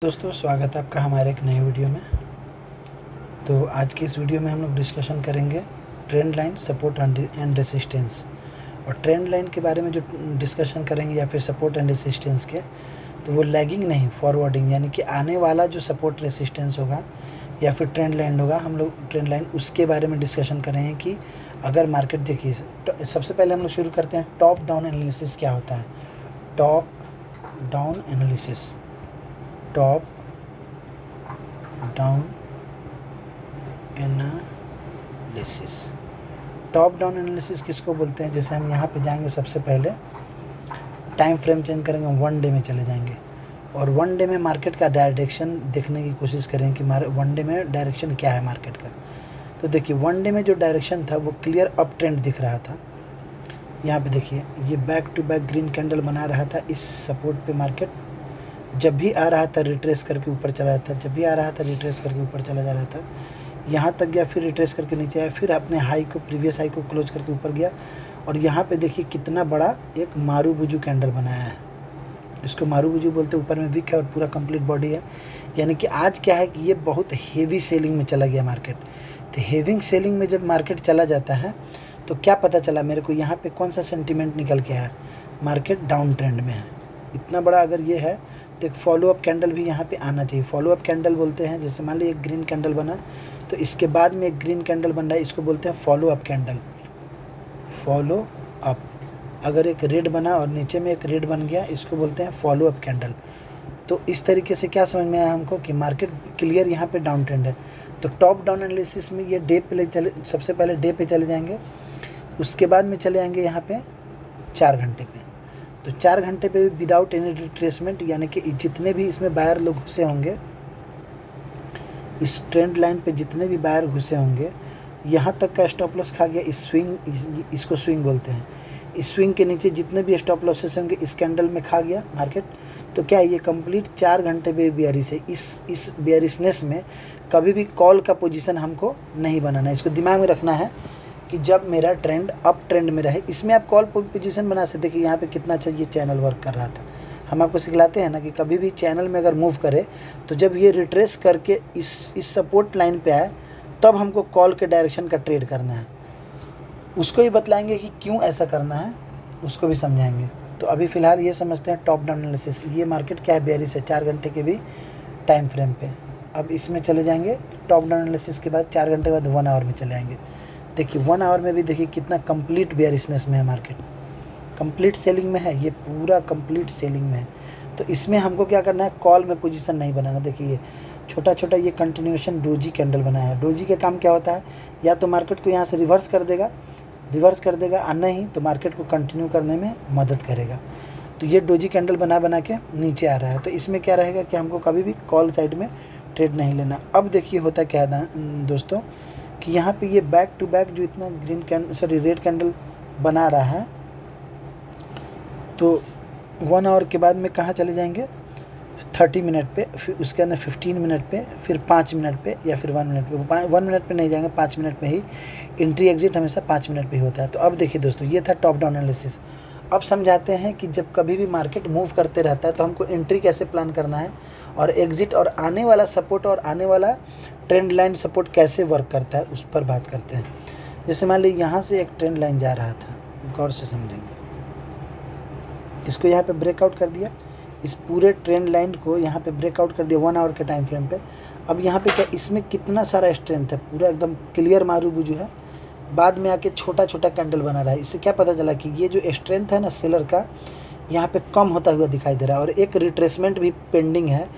दोस्तों स्वागत है आपका हमारे एक नए वीडियो में। तो आज की इस वीडियो में हम लोग डिस्कशन करेंगे trend line, support and resistance. और ट्रेंड लाइन के बारे में जो डिस्कशन करेंगे या फिर सपोर्ट एंड रेसिस्टेंस के, तो वो लैगिंग नहीं, फॉरवर्डिंग, यानी कि आने वाला जो सपोर्ट रेसिस्टेंस होगा या फिर ट्रेंड लाइन होगा, हम लोग ट्रेंड लाइन उसके बारे में डिस्कशन करेंगे कि अगर मार्केट देखिए, सबसे पहले हम लोग शुरू करते हैं टॉप डाउन एनालिसिस क्या होता है। Top down analysis, top down analysis, top down analysis किसको बोलते हैं? जैसे हम यहाँ पे जाएंगे, सबसे पहले टाइम फ्रेम चेंज करेंगे, वन डे में चले जाएंगे और वन डे में मार्केट का डायरेक्शन देखने की कोशिश करें कि वन डे में डायरेक्शन क्या है मार्केट का। तो देखिए वन डे में जो डायरेक्शन था वो क्लियर अप ट्रेंड दिख रहा था। यहाँ पे देखिए ये back to back green candle बना रहा था। इस सपोर्ट पे मार्केट जब भी आ रहा था रिट्रेस करके ऊपर चला रहा था, जब भी आ रहा था रिट्रेस करके ऊपर चला जा रहा था, यहाँ तक गया, फिर रिट्रेस करके नीचे आया, फिर अपने हाई को, प्रीवियस हाई को क्लोज करके ऊपर गया। और यहाँ पे देखिए कितना बड़ा एक मारूबुजू कैंडल बनाया है। इसको मारूबुजू बोलते हैं। ऊपर में विक है और पूरा कंप्लीट बॉडी है। यानी कि आज क्या है कि ये बहुत हेवी सेलिंग में चला गया मार्केट। तो हेविंग सेलिंग में जब मार्केट चला जाता है तो क्या पता चला मेरे को, यहाँ पे कौन सा सेंटीमेंट निकल के आया, मार्केट डाउन ट्रेंड में है। इतना बड़ा अगर ये है तो एक फॉलो अप कैंडल भी यहाँ पे आना चाहिए। फॉलो अप कैंडल बोलते हैं, जैसे मान लीजिए एक ग्रीन कैंडल बना तो इसके बाद में एक ग्रीन कैंडल बन रहा है, इसको बोलते हैं follow up candle. Follow up, अगर एक रेड बना और नीचे में एक रेड बन गया, इसको बोलते हैं फॉलो अप कैंडल। तो इस तरीके से क्या समझ में आया हमको कि मार्केट क्लियर यहाँ पे डाउन ट्रेंड है। तो टॉप डाउन एनालिसिस में ये डे पे चले, सबसे पहले डे पे चले जाएंगे, उसके बाद में चले जाएंगे यहाँ पे 4 घंटे पे। तो 4 घंटे पे विदाउट एनी रिट्रेसमेंट, यानी कि जितने भी इसमें बायर लोग घुसे होंगे, इस ट्रेंड लाइन पे जितने भी बायर घुसे होंगे, यहाँ तक का स्टॉप लॉस खा गया। इस स्विंग, इसको स्विंग बोलते हैं। इस स्विंग के नीचे जितने भी स्टॉप लॉसेस होंगे इस कैंडल में खा गया मार्केट। तो क्या है, ये कंप्लीट 4 घंटे पे बेयरिश है। इस बेयरिशनेस में कभी भी कॉल का पोजीशन हमको नहीं बनाना है। इसको दिमाग में रखना है कि जब मेरा ट्रेंड अप ट्रेंड में रहे, इसमें आप कॉल पोजीशन बना सकते। देखिए यहाँ पे कितना अच्छा ये चैनल वर्क कर रहा था। हम आपको सिखलाते हैं ना कि कभी भी चैनल में अगर मूव करे तो जब ये रिट्रेस करके इस सपोर्ट लाइन पे आए तब हमको कॉल के डायरेक्शन का ट्रेड करना है। उसको ही बतलाएंगे कि क्यों ऐसा करना है, उसको भी समझाएंगे। तो अभी फ़िलहाल ये समझते हैं टॉप डाउन एनालिसिस। ये मार्केट क्या है, बेयरिश है 4 घंटे के भी टाइम फ्रेम पे। अब इसमें चले जाएंगे टॉप डाउन एनालिसिस के बाद 4 घंटे के बाद 1 आवर में चले आएंगे। देखिए 1 आवर में भी देखिए कितना कंप्लीट बेयरिशनेस में है मार्केट, कंप्लीट सेलिंग में है, ये पूरा कंप्लीट सेलिंग में है। तो इसमें हमको क्या करना है, कॉल में पोजीशन नहीं बनाना। देखिए ये छोटा छोटा ये कंटिन्यूएशन डोजी कैंडल बनाया है। डोजी का काम क्या होता है, या तो मार्केट को यहाँ से रिवर्स कर देगा और नहीं तो मार्केट को कंटिन्यू करने में मदद करेगा। तो ये डोजी कैंडल बना के नीचे आ रहा है। तो इसमें क्या रहेगा कि हमको कभी भी कॉल साइड में ट्रेड नहीं लेना। अब देखिए होता क्या है दोस्तों कि यहाँ पे ये बैक टू बैक जो इतना रेड कैंडल बना रहा है, तो 1 आवर के बाद में कहाँ चले जाएंगे, 30 मिनट पे, फिर उसके अंदर 15 मिनट पे, फिर 5 मिनट पे या फिर 1 मिनट पे। 1 मिनट पे नहीं जाएंगे, 5 मिनट पे ही एंट्री एग्जिट हमेशा 5 मिनट पे ही होता है। तो अब देखिए दोस्तों, ये था टॉप डाउन एनालिसिस। अब समझाते हैं कि जब कभी भी मार्केट मूव करते रहता है तो हमको एंट्री कैसे प्लान करना है और एग्जिट, और आने वाला सपोर्ट और आने वाला ट्रेंड लाइन सपोर्ट कैसे वर्क करता है, उस पर बात करते हैं। जैसे मान लीजिए यहाँ से एक ट्रेंड लाइन जा रहा था, गौर से समझेंगे। इसको यहाँ पे ब्रेकआउट कर दिया, इस पूरे ट्रेंड लाइन को यहाँ पे ब्रेकआउट कर दिया 1 आवर के टाइम फ्रेम पे। अब यहाँ पे क्या, इसमें कितना सारा स्ट्रेंथ है, पूरा एकदम क्लियर मारूबुजू है। बाद में आके छोटा छोटा कैंडल बना रहा है। इससे क्या पता चला कि ये जो स्ट्रेंथ है ना सेलर का, यहाँ पे कम होता हुआ दिखाई दे रहा है और एक रिट्रेसमेंट भी पेंडिंग है।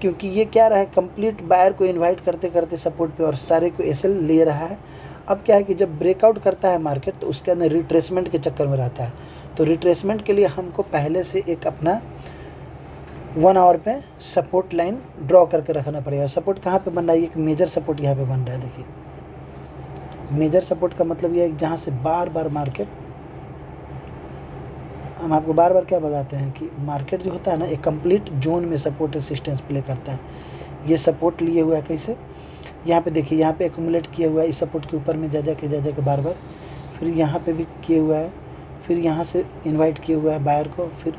क्योंकि ये क्या रहा है, कंप्लीट बायर को इन्वाइट करते करते सपोर्ट पे और सारे को एसएल ले रहा है। अब क्या है कि जब ब्रेकआउट करता है मार्केट तो उसके अंदर रिट्रेसमेंट के चक्कर में रहता है। तो रिट्रेसमेंट के लिए हमको पहले से एक अपना 1 आवर पे सपोर्ट लाइन ड्रॉ करके रखना पड़ेगा। सपोर्ट कहाँ पे बन रहा है, एक मेजर सपोर्ट यहाँ पे बन रहा है। देखिए मेजर सपोर्ट का मतलब ये है जहाँ से बार बार मार्केट, हम आपको बार बार क्या बताते हैं कि मार्केट जो होता है ना, एक कंप्लीट जोन में सपोर्ट रेसिस्टेंस प्ले करता है। ये सपोर्ट लिए हुआ है कैसे, यहाँ पे देखिए, यहाँ पे एक्यूमुलेट किया हुआ है इस सपोर्ट के ऊपर में जा जा के बार बार, फिर यहाँ पे भी किए हुआ है, फिर यहाँ से इनवाइट किया हुआ है बायर को, फिर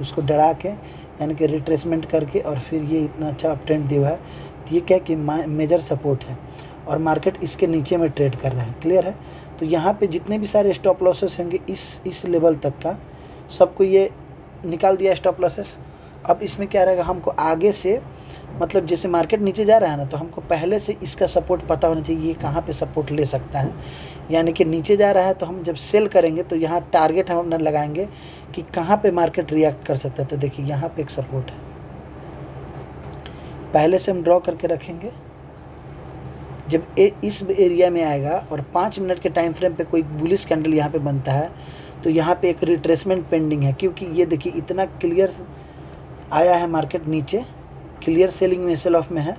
उसको डरा के यानी कि रिट्रेसमेंट करके और फिर ये इतना अच्छा अप ट्रेंड दिया हुआ है। तो ये क्या कि मेजर सपोर्ट है और मार्केट इसके नीचे में ट्रेड कर रहा है। क्लियर है? तो यहाँ पे जितने भी सारे स्टॉप लॉसेस होंगे इस लेवल तक का सबको ये निकाल दिया स्टॉप लॉसेस। अब इसमें क्या रहेगा, हमको आगे से मतलब जैसे मार्केट नीचे जा रहा है ना, तो हमको पहले से इसका सपोर्ट पता होना चाहिए, ये कहाँ पे सपोर्ट ले सकता है। यानी कि नीचे जा रहा है तो हम जब सेल करेंगे तो यहाँ टारगेट हम अपना लगाएंगे कि कहाँ पे मार्केट रिएक्ट कर सकता है। तो देखिए यहाँ पे एक सपोर्ट है, पहले से हम ड्रॉ करके रखेंगे। जब इस एरिया में आएगा और 5 मिनट के टाइम फ्रेम पे कोई बुलिश कैंडल यहाँ पे बनता है तो यहाँ पे एक रिट्रेसमेंट पेंडिंग है, क्योंकि ये देखिए इतना क्लियर आया है मार्केट नीचे, क्लियर सेलिंग में, सेल ऑफ में है।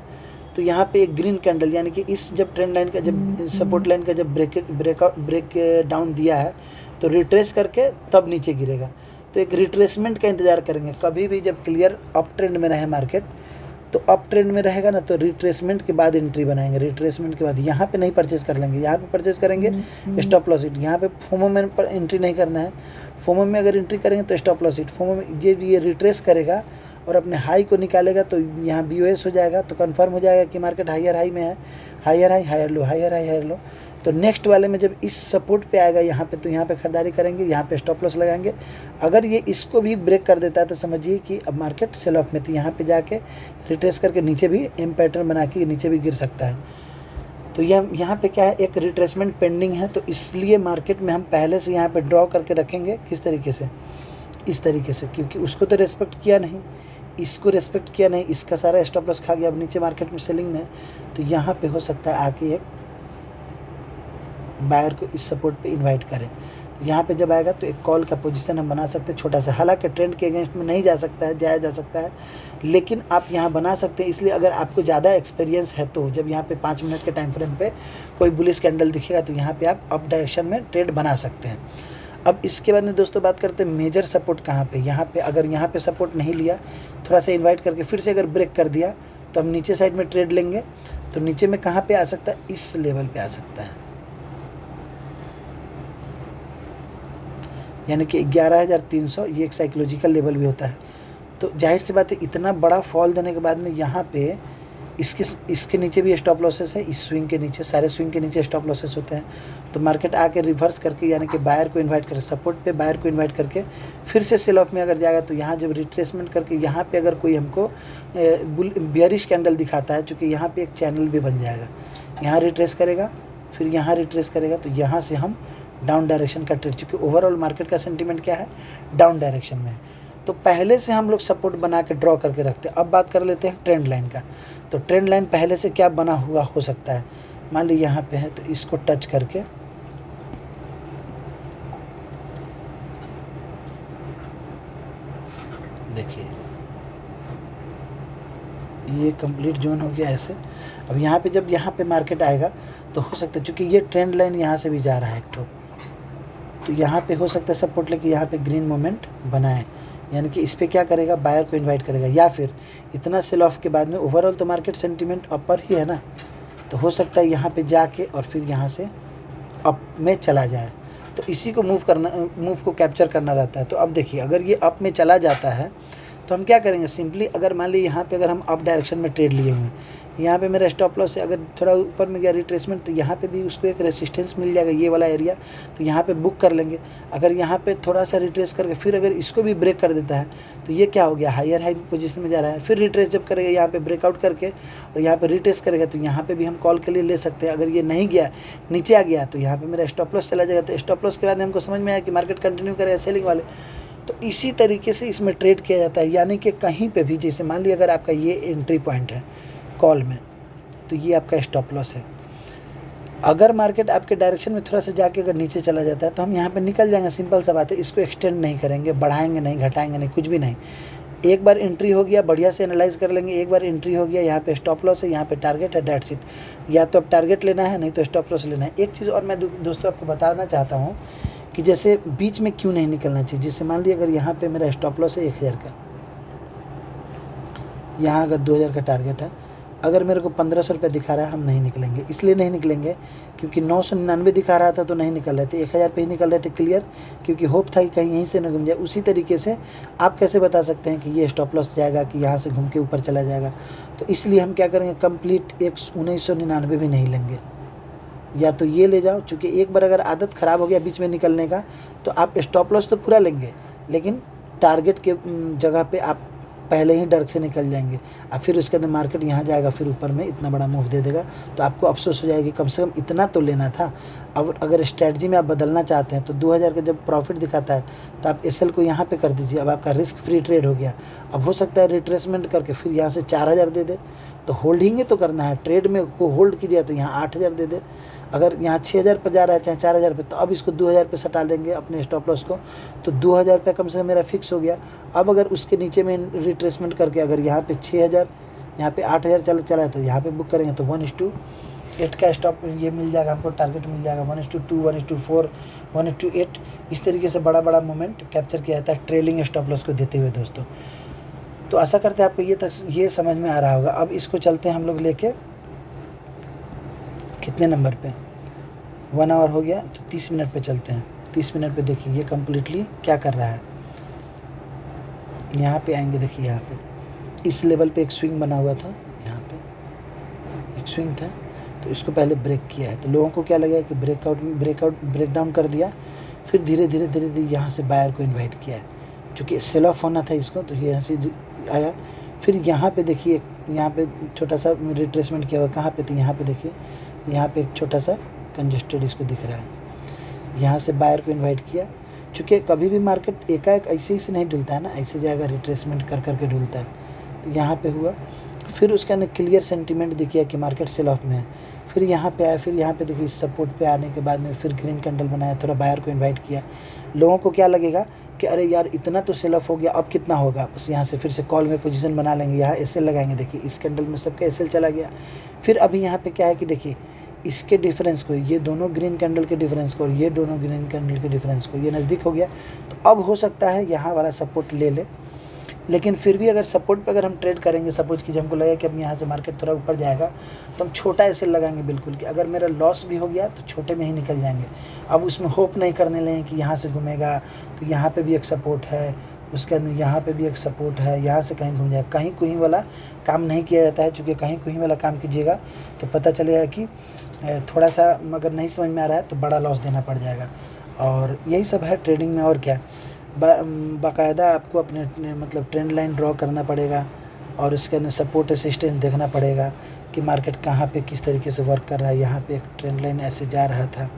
तो यहाँ पे एक ग्रीन कैंडल यानी कि इस जब ट्रेंड लाइन का जब सपोर्ट लाइन का जब ब्रेक डाउन दिया है तो रिट्रेस करके तब नीचे गिरेगा। तो एक रिट्रेसमेंट का इंतज़ार करेंगे। कभी भी जब क्लियर अप ट्रेंड में रहे मार्केट, तो अप ट्रेंड में रहेगा ना तो रिट्रेसमेंट के बाद एंट्री बनाएंगे। रिट्रेसमेंट के बाद यहाँ पे नहीं परचेज कर लेंगे, यहाँ पे परचेज करेंगे स्टॉप लॉस हिट। यहाँ पे फोमो में पर एंट्री नहीं करना है। फोमो में अगर एंट्री करेंगे तो स्टॉप लॉस हिट। फोमो में ये रिट्रेस करेगा और अपने हाई को निकालेगा तो यहाँ BOS हो जाएगा, तो कंफर्म हो जाएगा कि मार्केट हायर हाई में है, higher high higher low, higher high higher low. तो नेक्स्ट वाले में जब इस सपोर्ट पे आएगा यहाँ पे, तो यहाँ पे खरीदारी करेंगे, यहाँ पे स्टॉप लॉस लगाएंगे। अगर ये इसको भी ब्रेक कर देता है तो समझिए कि अब मार्केट सेल ऑफ में, तो यहाँ पे जाके रिट्रेस करके नीचे भी एम पैटर्न बना के नीचे भी गिर सकता है। तो यहाँ पे क्या है, एक रिट्रेसमेंट पेंडिंग है। तो इसलिए मार्केट में हम पहले से यहाँ पे ड्रॉ करके रखेंगे। किस तरीके से? इस तरीके से, क्योंकि उसको तो रेस्पेक्ट किया नहीं, इसको रेस्पेक्ट किया नहीं, इसका सारा स्टॉप लॉस खा गया। अब नीचे मार्केट में सेलिंग में, तो यहाँ पे हो सकता है आके एक बायर को इस सपोर्ट पे इनवाइट करें। तो यहाँ पे जब आएगा तो एक कॉल का पोजीशन हम बना सकते हैं छोटा सा। हालांकि ट्रेंड के अगेंस्ट में नहीं जाया जा सकता है, लेकिन आप यहाँ बना सकते हैं। इसलिए अगर आपको ज़्यादा एक्सपीरियंस है तो जब यहाँ पे 5 मिनट के टाइम फ्रेम पे कोई बुलिश कैंडल दिखेगा तो यहाँ पे आप अप डायरेक्शन में ट्रेड बना सकते हैं। अब इसके बाद में दोस्तों बात करते हैं मेजर सपोर्ट कहाँ पे। यहाँ पे अगर यहाँ पे सपोर्ट नहीं लिया, थोड़ा सा इन्वाइट करके फिर से अगर ब्रेक कर दिया तो हम नीचे साइड में ट्रेड लेंगे। तो नीचे में कहाँ पे आ सकता है, इस लेवल पे आ सकता है, यानी कि 11,300। ये एक साइकोलॉजिकल लेवल भी होता है। तो जाहिर सी बात है इतना बड़ा फॉल देने के बाद में यहाँ पे इसके नीचे भी स्टॉप लॉसेस है। इस स्विंग के नीचे, सारे स्विंग के नीचे स्टॉप लॉसेस होते हैं। तो मार्केट आके रिवर्स करके यानी कि बायर को इनवाइट करके सपोर्ट पे बायर को इनवाइट करके फिर से सेल ऑफ में अगर जाएगा तो यहाँ जब रिट्रेसमेंट करके यहाँ पे अगर कोई हमको बियरिश कैंडल दिखाता है, चूँकि यहाँ पे एक चैनल भी बन जाएगा, यहाँ रिट्रेस करेगा फिर यहाँ रिट्रेस करेगा, तो यहाँ से हम डाउन डायरेक्शन का ट्रेड, चूँकि ओवरऑल मार्केट का सेंटीमेंट क्या है, डाउन डायरेक्शन में है। तो पहले से हम लोग सपोर्ट बना के ड्रॉ करके रखते हैं। अब बात कर लेते हैं ट्रेंड लाइन का। तो ट्रेंड लाइन पहले से क्या बना हुआ हो सकता है, मान ली यहाँ पे है तो इसको टच करके देखिए ये कंप्लीट जोन हो गया ऐसे। अब यहाँ पे जब यहाँ पे मार्केट आएगा तो हो सकता है, चूँकि ये ट्रेंड लाइन यहाँ से भी जा रहा है एक तो यहाँ पे हो सकता है सपोर्ट लेके यहाँ पे ग्रीन मोमेंट बनाए, यानी कि इस पर क्या करेगा, बायर को इनवाइट करेगा। या फिर इतना सेल ऑफ के बाद में ओवरऑल तो मार्केट सेंटीमेंट अपर ही है ना, तो हो सकता है यहाँ पे जाके और फिर यहाँ से अप में चला जाए। तो इसी को मूव को कैप्चर करना रहता है। तो अब देखिए अगर ये अप में चला जाता है तो हम क्या करेंगे, सिंपली अगर मान ली यहाँ पे अगर हम अप डायरेक्शन में ट्रेड लिए हुए हैं, यहाँ पे मेरा स्टॉप लॉस है, अगर थोड़ा ऊपर में गया रिट्रेसमेंट तो यहाँ पे भी उसको एक रेसिस्टेंस मिल जाएगा, ये वाला एरिया, तो यहाँ पे बुक कर लेंगे। अगर यहाँ पे थोड़ा सा रिट्रेस करके फिर अगर इसको भी ब्रेक कर देता है तो ये क्या हो गया, हायर हाई पोजीशन में जा रहा है। फिर रिट्रेस जब करेगा यहाँ पे ब्रेकआउट करके और यहाँ पे रिट्रेस करेगा तो यहाँ पे भी हम कॉल के लिए ले सकते हैं। अगर ये नहीं गया, नीचे आ गया, तो यहाँ पे मेरा स्टॉप लॉस चला जाएगा। तो स्टॉप लॉस के बाद हमको समझ में आया कि मार्केट कंटिन्यू करेगा सेलिंग वाले। तो इसी तरीके से इसमें ट्रेड किया जाता है, यानी कि कहीं पे भी, जैसे मान लिया अगर आपका ये एंट्री पॉइंट है कॉल में, तो ये आपका स्टॉप लॉस है। अगर मार्केट आपके डायरेक्शन में थोड़ा सा जाके अगर नीचे चला जाता है तो हम यहाँ पे निकल जाएंगे, सिंपल सा बात है। इसको एक्सटेंड नहीं करेंगे, बढ़ाएंगे नहीं, घटाएंगे नहीं, कुछ भी नहीं। एक बार एंट्री हो गया, बढ़िया से एनालाइज कर लेंगे। एक बार एंट्री हो गया, यहाँ पे स्टॉप लॉस है, यहाँ पे टारगेट है, डेट्स इट। या तो अब टारगेट लेना है, नहीं तो स्टॉप लॉस लेना है। एक चीज़ और मैं दोस्तों आपको बताना चाहता हूँ कि जैसे बीच में क्यों नहीं निकलना चाहिए। जैसे मान लीजिए अगर यहाँ पे मेरा स्टॉप लॉस है 1000 का, यहाँ अगर 2000 का टारगेट है, अगर मेरे को 1500 रुपये दिखा रहा है, हम नहीं निकलेंगे। इसलिए नहीं निकलेंगे क्योंकि 999 दिखा रहा था तो नहीं निकल रहे थे, 1000 पे ही निकल रहे थे क्लियर, क्योंकि होप था कि कहीं यहीं से न घूम जाए। उसी तरीके से आप कैसे बता सकते हैं कि ये स्टॉप लॉस जाएगा कि यहाँ से घूम के ऊपर चला जाएगा? तो इसलिए हम क्या करेंगे, कंप्लीट 1999 भी नहीं लेंगे। या तो ये ले जाओ, चूँकि एक बार अगर आदत ख़राब हो गया बीच में निकलने का, तो आप स्टॉप लॉस तो पूरा लेंगे, लेकिन टारगेट के जगह पे आप पहले ही डर से निकल जाएंगे। अब फिर उसके अंदर मार्केट यहाँ जाएगा, फिर ऊपर में इतना बड़ा मूव दे देगा, तो आपको अफसोस हो जाएगी कम से कम इतना तो लेना था। अब अगर स्ट्रेटजी में आप बदलना चाहते हैं तो 2000 का जब प्रॉफिट दिखाता है तो आप एसएल को यहाँ पे कर दीजिए। अब आपका रिस्क फ्री ट्रेड हो गया। अब हो सकता है रिट्रेसमेंट करके फिर यहाँ से 4000 दे दे, तो होल्डिंग ही तो करना है, ट्रेड में को होल्ड कीजिए तो यहाँ 8000 दे दे। अगर यहाँ 6000 पर जा रहा है चाहे 4000 पे, तो अब इसको 2000 पे सटा देंगे अपने स्टॉप लॉस को, तो 2000 पे कम से कम मेरा फिक्स हो गया। अब अगर उसके नीचे में रिट्रेसमेंट करके अगर यहाँ पे 6000, यहाँ पे 8000 चला है तो यहाँ पे बुक करेंगे तो 1:8 का स्टॉप ये मिल जाएगा, हमको टारगेट मिल जाएगा 1:2, 1:4, 1:8। इस तरीके से बड़ा बड़ा मोमेंट कैप्चर किया जाता है ट्रेलिंग स्टॉप लॉस को देते हुए दोस्तों। तो आशा करते हैं आपको ये समझ में आ रहा होगा। अब इसको चलते हैं हम लोग लेके कितने नंबर पे, 1 आवर हो गया तो 30 मिनट पे चलते हैं। 30 मिनट पे देखिए ये कम्प्लीटली क्या कर रहा है। यहाँ पे आएंगे, देखिए यहाँ पे इस लेवल पे एक स्विंग बना हुआ था, यहाँ पे एक स्विंग था, तो इसको पहले ब्रेक किया है। तो लोगों को क्या लगा कि ब्रेक डाउन कर दिया, फिर धीरे धीरे यहाँ से बायर को इन्वाइट किया है। चूँकि सेल ऑफ होना था इसको, तो यहाँ से आया। फिर यहाँ पे देखिए, यहाँ पे छोटा सा रिट्रेसमेंट किया हुआ, कहाँ पे, तो यहाँ पे देखिए, यहाँ पे एक छोटा सा कंजेस्टेड इसको दिख रहा है। यहाँ से बायर को इनवाइट किया। चूँकि कभी भी मार्केट एकाएक ऐसे ही से नहीं डुलता है ना, ऐसे जाएगा रिट्रेसमेंट कर करके डुलता है। तो यहाँ पे हुआ, फिर उसके अंदर क्लियर सेंटीमेंट दिखिए कि मार्केट सेल ऑफ में है। फिर यहाँ पे आया, फिर यहाँ पे देखिए सपोर्ट पे आने के बाद में फिर ग्रीन कैंडल बनाया, थोड़ा बायर को इन्वाइट किया। लोगों को क्या लगेगा कि अरे यार इतना तो सेल ऑफ हो गया, अब कितना होगा, बस यहाँ से फिर से कॉल में पोजीशन बना लेंगे, यहाँ एसएल लगाएंगे। देखिए इस कैंडल में सबका एसएल चला गया। फिर अभी यहाँ पे क्या है कि देखिए इसके डिफरेंस को, ये दोनों ग्रीन कैंडल के डिफरेंस को और ये दोनों ग्रीन कैंडल के डिफरेंस को, ये नज़दीक हो गया। तो अब हो सकता है यहाँ वाला सपोर्ट ले ले, लेकिन फिर भी अगर सपोर्ट पे अगर हम ट्रेड करेंगे, सपोज कि हमको लगा कि अब यहाँ से मार्केट थोड़ा ऊपर जाएगा, तो हम छोटा एसएल लगाएंगे बिल्कुल, कि अगर मेरा लॉस भी हो गया तो छोटे में ही निकल जाएंगे। अब उसमें होप नहीं करने लें कि यहाँ से घूमेगा तो यहाँ पे भी एक सपोर्ट है, उसके अंदर यहाँ पे भी एक सपोर्ट है, यहाँ से कहीं घूम जाएगा। कहीं कोई वाला काम नहीं किया जाता है, चूँकि कहीं कोई वाला काम कीजिएगा तो पता चलेगा कि थोड़ा सा अगर नहीं समझ में आ रहा है तो बड़ा लॉस देना पड़ जाएगा। और यही सब है ट्रेडिंग में। और क्या, बाकायदा आपको अपने मतलब ट्रेंड लाइन ड्रॉ करना पड़ेगा और उसके अंदर सपोर्ट असिस्टेंस देखना पड़ेगा कि मार्केट कहाँ पे किस तरीके से वर्क कर रहा है। यहाँ पे एक ट्रेंड लाइन ऐसे जा रहा था,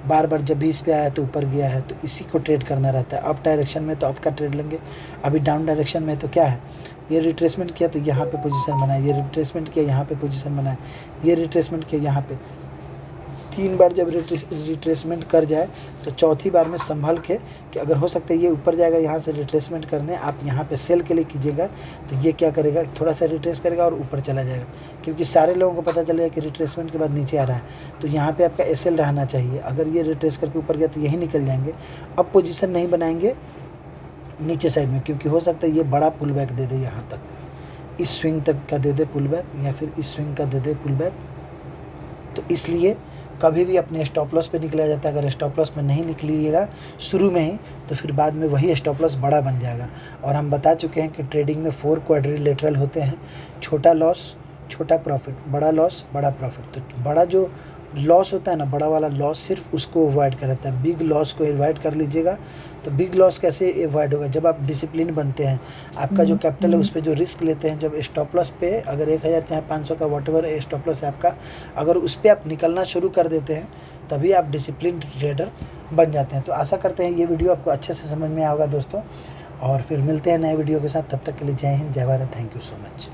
बार बार जब भी इस पे आया तो ऊपर गया है, तो इसी को ट्रेड करना रहता है। अप डायरेक्शन में तो अप का ट्रेड लेंगे, अभी डाउन डायरेक्शन में तो क्या है, ये रिट्रेसमेंट किया तो यहाँ पे पोजीशन बनाए, ये रिट्रेसमेंट किया यहाँ पे पोजीशन बनाए, ये रिट्रेसमेंट किया यहाँ पे। 3 बार जब रिट्रेसमेंट कर जाए तो चौथी बार में संभल के कि अगर हो सकता है ये ऊपर जाएगा, यहाँ से रिट्रेसमेंट करने आप यहाँ पे सेल के लिए कीजिएगा, तो ये क्या करेगा, थोड़ा सा रिट्रेस करेगा और ऊपर चला जाएगा। क्योंकि सारे लोगों को पता चलेगा कि रिट्रेसमेंट के बाद नीचे आ रहा है, तो यहाँ पे आपका एसएल रहना चाहिए। अगर ये रिट्रेस करके ऊपर गया तो यही निकल जाएंगे। अब पोजीशन नहीं बनाएंगे नीचे साइड में, क्योंकि हो सकता है ये बड़ा पुल बैक दे दे, यहाँ तक इस स्विंग तक का दे दे पुल बैक, या फिर इस स्विंग का दे दे पुल बैक। तो इसलिए कभी भी अपने स्टॉप लॉस पे निकला जाता है। अगर स्टॉप लॉस में नहीं निकलिएगा शुरू में ही, तो फिर बाद में वही स्टॉप लॉस बड़ा बन जाएगा। और हम बता चुके हैं कि ट्रेडिंग में 4 क्वाड्रिलेटरल होते हैं, छोटा लॉस छोटा प्रॉफिट, बड़ा लॉस बड़ा प्रॉफिट। तो बड़ा जो लॉस होता है ना, बड़ा वाला लॉस सिर्फ उसको अवॉइड कराता है, बिग लॉस को अवॉइड कर लीजिएगा। तो बिग लॉस कैसे अवॉइड होगा, जब आप डिसिप्लिन बनते हैं, आपका जो कैपिटल है उस पर जो रिस्क लेते हैं, जब स्टॉप लॉस पे अगर 1000 चाहे 500 का वॉटएवर स्टॉप लॉस है आपका, अगर उस पर आप निकलना शुरू कर देते हैं तभी आप डिसिप्लिन ट्रेडर बन जाते हैं। तो आशा करते हैं ये वीडियो आपको अच्छे से समझ में आएगा दोस्तों, और फिर मिलते हैं नए वीडियो के साथ। तब तक के लिए जय हिंद, जय Bharat, thank you so much.